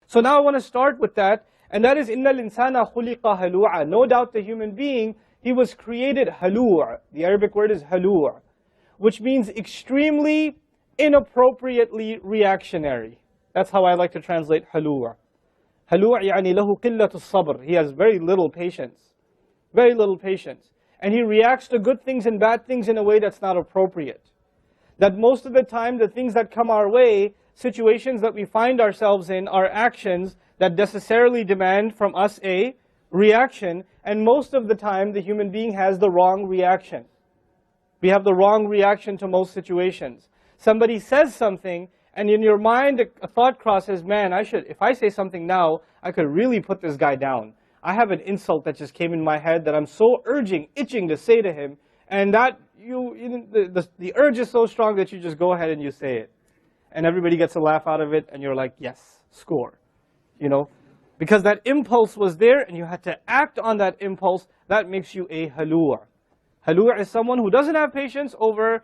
So now I want to start with that, and that is, إِنَّ الْإِنسَانَ خُلِقَ هَلُوعًا. No doubt the human being, he was created halu'. The Arabic word is halu', which means extremely, inappropriately reactionary. That's how I like to translate halu'. Halu' يعني له قلة الصبر. He has very little patience. Very little patience. And he reacts to good things and bad things in a way that's not appropriate. That most of the time, the things that come our way, situations that we find ourselves in, are actions that necessarily demand from us a reaction. And most of the time, the human being has the wrong reaction. We have the wrong reaction to most situations. Somebody says something, and in your mind, a thought crosses, man, if I say something now, I could really put this guy down. I have an insult that just came in my head that I'm so itching to say to him, and that the urge is so strong that you just go ahead and you say it. And everybody gets a laugh out of it, and you're like, yes, score. You know? Because that impulse was there, and you had to act on that impulse. That makes you a halu'. Halu' is someone who doesn't have patience over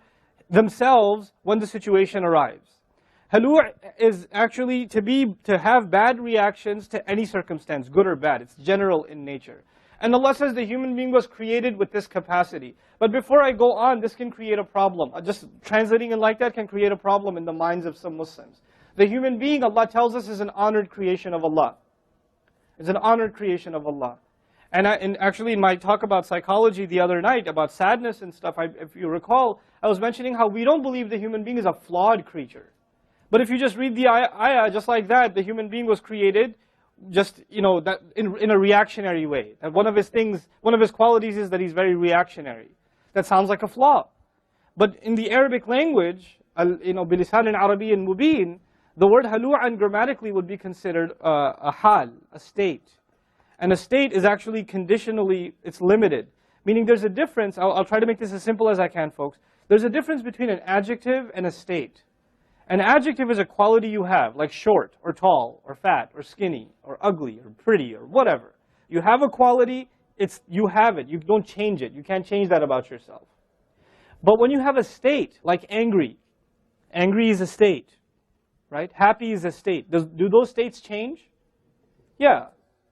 themselves when the situation arrives. Halu' is actually to have bad reactions to any circumstance, good or bad. It's general in nature. And Allah says the human being was created with this capacity. But before I go on, this can create a problem. Just translating it like that can create a problem in the minds of some Muslims. The human being, Allah tells us, is an honored creation of Allah. It's an honored creation of Allah. And actually in my talk about psychology the other night, about sadness and stuff, if you recall, I was mentioning how we don't believe the human being is a flawed creature. But if you just read the ayah just like that, the human being was created just, that in a reactionary way. That one of his qualities is that he's very reactionary. That sounds like a flaw. But in the Arabic language, بِلِسَانٍ عَرَبِيٍّ مُبِينٍ, the word halu'an grammatically would be considered a hal, a state. And a state is actually conditionally, it's limited. Meaning there's a difference, I'll try to make this as simple as I can, folks. There's a difference between an adjective and a state. An adjective is a quality you have, like short, or tall, or fat, or skinny, or ugly, or pretty, or whatever. You have a quality, you have it, you don't change it. You can't change that about yourself. But when you have a state, like angry is a state, right? Happy is a state. Do those states change? Yeah.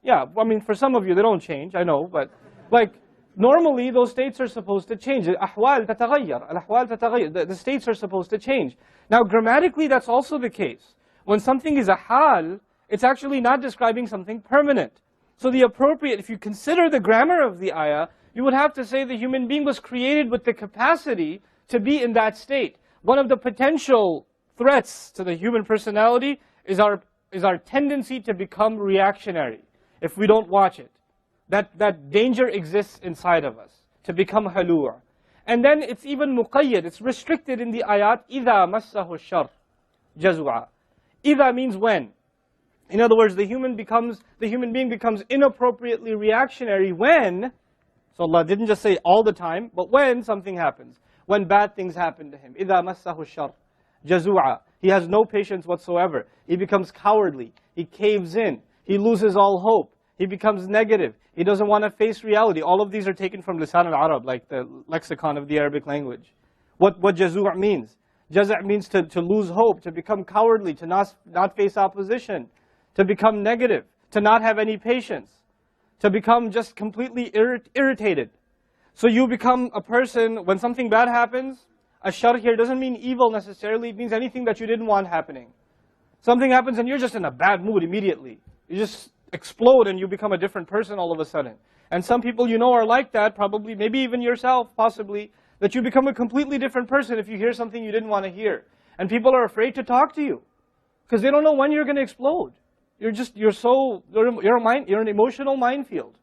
I mean, for some of you, they don't change, I know, but like, normally, those states are supposed to change. الأحوال تتغير. الأحوال تتغير. The states are supposed to change. Now, grammatically, that's also the case. When something is a hal, it's actually not describing something permanent. So if you consider the grammar of the ayah, you would have to say the human being was created with the capacity to be in that state. One of the potential threats to the human personality is our tendency to become reactionary if we don't watch it. That danger exists inside of us, to become halu'. And then it's even muqayyad, it's restricted in the ayat, إِذَا مَسَّهُ الشَّرْ جَزُعًا. إِذَا means when. In other words, the human being becomes inappropriately reactionary when, so Allah didn't just say all the time, but when something happens, when bad things happen to him. إِذَا مَسَّهُ الشَّرْ جَزُعًا. He has no patience whatsoever. He becomes cowardly. He caves in. He loses all hope. He becomes negative. He doesn't want to face reality. All of these are taken from Lisan al-Arab, like the lexicon of the Arabic language. What jazu' means. Jaza' means to lose hope, to become cowardly, to not face opposition, to become negative, to not have any patience, to become just completely irritated. So you become a person, when something bad happens, ashar here doesn't mean evil necessarily, it means anything that you didn't want happening. Something happens and you're just in a bad mood immediately. You just explode and you become a different person all of a sudden. And some people are like that, probably, maybe even yourself, possibly, that you become a completely different person if you hear something you didn't want to hear. And people are afraid to talk to you, because they don't know when you're going to explode. You're an emotional minefield.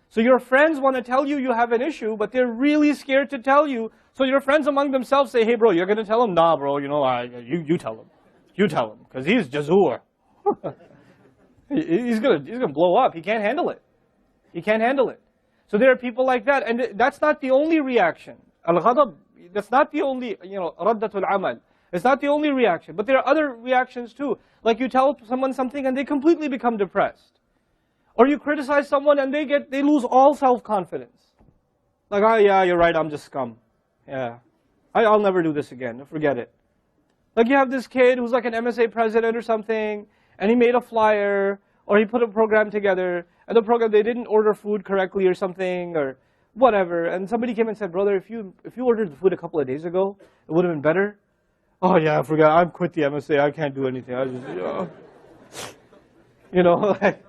So your friends want to tell you you have an issue, but they're really scared to tell you. So your friends among themselves say, hey bro, you're going to tell him? Nah bro, you tell him. You tell him, because he's jazur. He's gonna blow up. He can't handle it. He can't handle it. So there are people like that, and that's not the only reaction. Al-ghadab, that's not the only, raddatul amal. It's not the only reaction, but there are other reactions too. Like you tell someone something and they completely become depressed. Or you criticize someone and they lose all self-confidence. Like, oh yeah, you're right, I'm just scum. Yeah, I'll never do this again, forget it. Like you have this kid who's like an MSA president or something, and he made a flyer, or he put a program together, and the program, they didn't order food correctly or something, or whatever, and somebody came and said, brother, if you ordered the food a couple of days ago, it would have been better. Oh yeah, I forgot, I quit the MSA, I can't do anything. I just, like,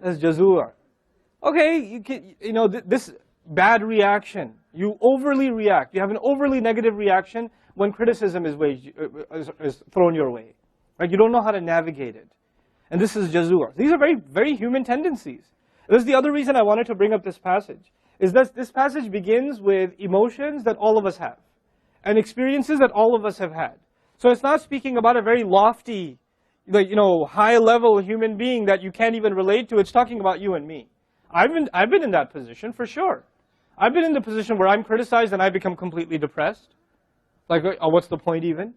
that's jazur. Okay, this bad reaction, you overly react. You have an overly negative reaction when criticism is thrown your way. Right? You don't know how to navigate it. And this is jazur. These are very, very human tendencies. This is the other reason I wanted to bring up this passage, is that this passage begins with emotions that all of us have, and experiences that all of us have had. So it's not speaking about a very lofty, high-level human being that you can't even relate to. It's talking about you and me. I've been in that position for sure. I've been in the position where I'm criticized and I become completely depressed. Like, oh, what's the point even?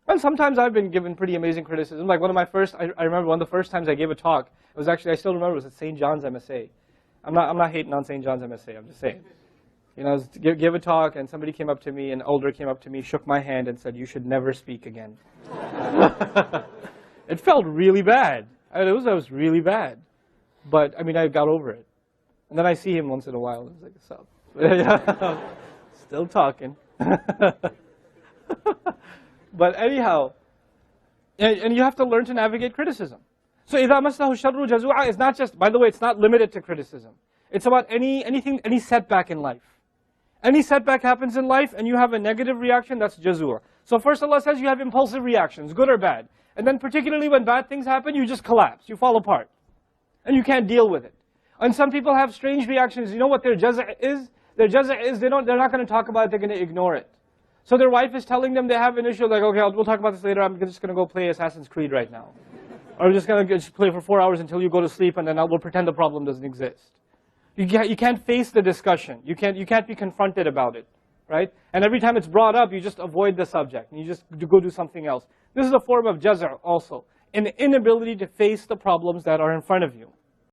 And sometimes I've been given pretty amazing criticism. Like I remember one of the first times I gave a talk, it was actually, I still remember, it was at St. John's MSA. I'm not hating on St. John's MSA, I'm just saying. I gave a talk and somebody came up to me, an elder came up to me, shook my hand and said, you should never speak again. It felt really bad. It was really bad. But, I got over it. And then I see him once in a while, and I was like, what's up? Still talking. But anyhow, and you have to learn to navigate criticism. So إِذَا مَسَّهُ الشَّرُّ جَزُوعًا is not just, by the way, it's not limited to criticism. It's about any setback in life. Any setback happens in life and you have a negative reaction, that's jazur. So first Allah says you have impulsive reactions, good or bad. And then particularly when bad things happen, you just collapse, you fall apart. And you can't deal with it. And some people have strange reactions. You know what their jaza' is? Their jaza' is they're not going to talk about it, they're going to ignore it. So their wife is telling them they have an issue, like, okay, we'll talk about this later, I'm just going to go play Assassin's Creed right now. Or we're just going to play for 4 hours until you go to sleep, and then we'll pretend the problem doesn't exist. You can't face the discussion. You can't be confronted about it, right? And every time it's brought up, you just avoid the subject, and you just go do something else. This is a form of jaza' also, an inability to face the problems that are in front of you.